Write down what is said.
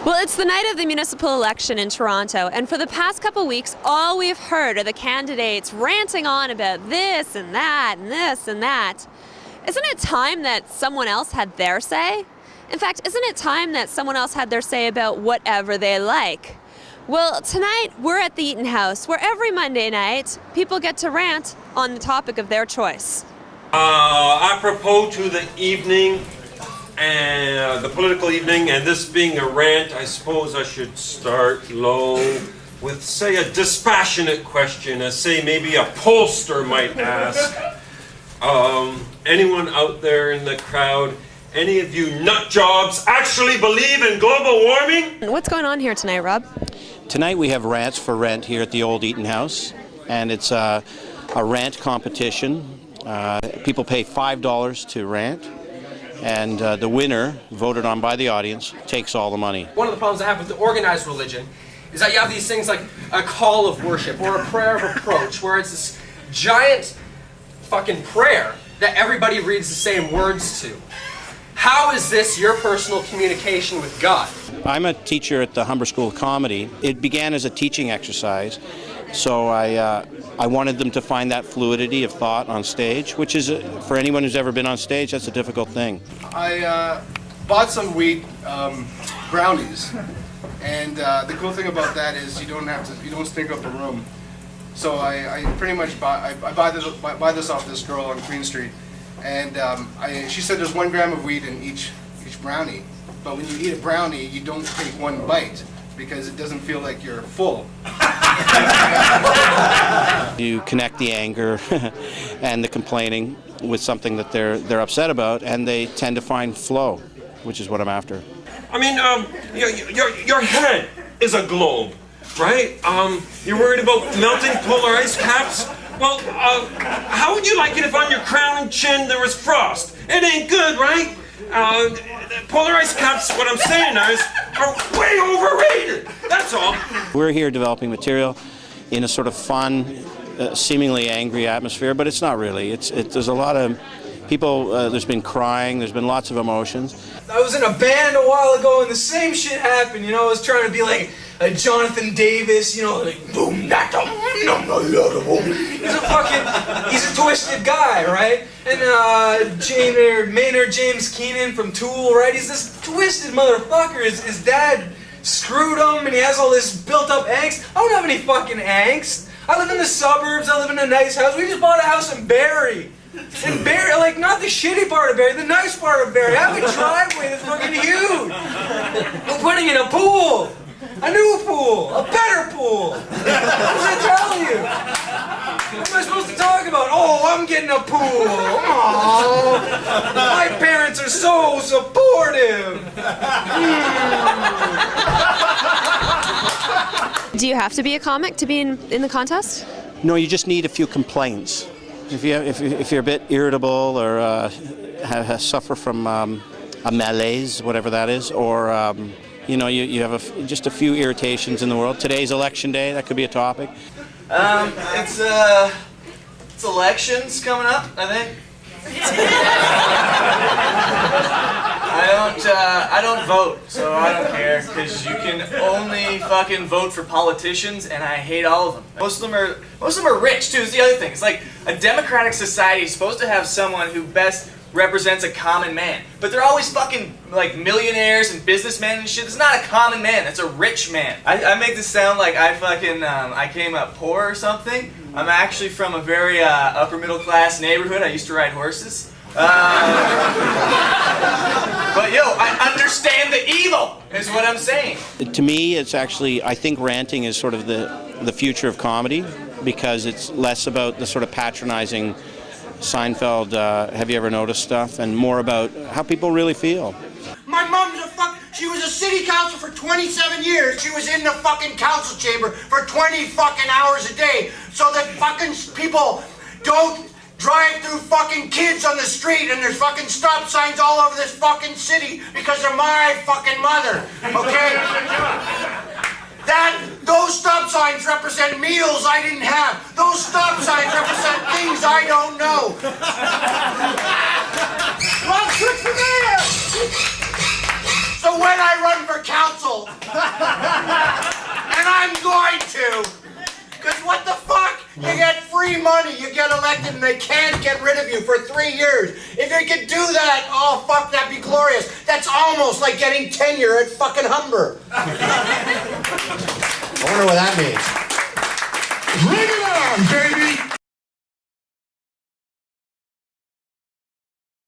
Well, it's the night of the municipal election in Toronto, and for the past couple weeks, all we've heard are the candidates ranting on about this and that and this and that. Isn't it time that someone else had their say? In fact, isn't it time that someone else had their say about whatever they like? Well, tonight we're at the Eaton House, where every Monday night, people get to rant on the topic of their choice. Apropos to the evening, and the political evening, and this being a rant, I suppose I should start low with, say, a dispassionate question, as, say, maybe a pollster might ask. Anyone out there in the crowd, any of you nut jobs actually believe in global warming? What's going on here tonight, Rob? Tonight we have Rants for Rent here at the old Eaton House, and it's a rant competition. People pay $5 to rant, and the winner, voted on by the audience, takes all the money. One of the problems I have with the organized religion is that you have these things like a call of worship or a prayer of approach, where it's this giant fucking prayer that everybody reads the same words to. How is this your personal communication with God? I'm a teacher at the Humber School of Comedy. It began as a teaching exercise, so I wanted them to find that fluidity of thought on stage, which is, for anyone who's ever been on stage, that's a difficult thing. I bought some wheat brownies, and the cool thing about that is you don't stink up the room. So I pretty much buy this off this girl on Queen Street, and she said there's 1 gram of wheat in each brownie, but when you eat a brownie, you don't take one bite because it doesn't feel like you're full. You connect the anger and the complaining with something that they're upset about, and they tend to find flow, which is what I'm after. I mean, your head is a globe, right? You're worried about melting polar ice caps? Well, how would you like it if on your crown and chin there was frost? It ain't good, right? Polar ice caps, what I'm saying now is, are way overrated. That's all. We're here developing material in a sort of fun, seemingly angry atmosphere, but it's not really. There's a lot of people, there's been crying, there's been lots of emotions. I was in a band a while ago and the same shit happened, you know. I was trying to be like a Jonathan Davis, you know, like boom, that he's a twisted guy, right? And Maynard James Keenan from Tool, right? He's this twisted motherfucker. His dad screwed him and he has all this built up angst. I don't have any fucking angst. I live in the suburbs, I live in a nice house. We just bought a house in Barrie. And Barrie, like, not the shitty part of Barrie, the nice part of Barrie. I have a driveway that's fucking huge. I'm putting in a pool. A new pool. A better pool. What does that tell you? What am I supposed to talk about? Oh, I'm getting a pool. Aww. My parents are so supportive. Do you have to be a comic to be in the contest? No, you just need a few complaints. If you're a bit irritable or suffer from a malaise, whatever that is, or you know, you have just a few irritations in the world. Today's election day, that could be a topic. It's elections coming up, I think. I don't vote, so I don't care, because you can only fucking vote for politicians, and I hate all of them. Most of them are rich too. Is the other thing. It's like a democratic society is supposed to have someone who best represents a common man, but they're always fucking like millionaires and businessmen and shit. It's not a common man. That's a rich man. I make this sound like I came up poor or something. I'm actually from a very upper middle class neighborhood. I used to ride horses. But yo, I understand the evil, is what I'm saying. To me, it's actually, I think ranting is sort of the future of comedy, because it's less about the sort of patronizing Seinfeld, have you ever noticed stuff, and more about how people really feel. My mom's she was a city council for 27 years. She was in the fucking council chamber for 20 fucking hours a day, so that fucking people don't drive through fucking kids on the street and there's fucking stop signs all over this fucking city because they're my fucking mother, okay? Those stop signs represent meals I didn't have. Those stop signs represent things I don't know. Wrong trick for mayor! So when I run for council, money, you get elected and they can't get rid of you for 3 years. If you could do that, oh fuck, that'd be glorious. That's almost like getting tenure at fucking Humber. I wonder what that means. Bring it on, baby!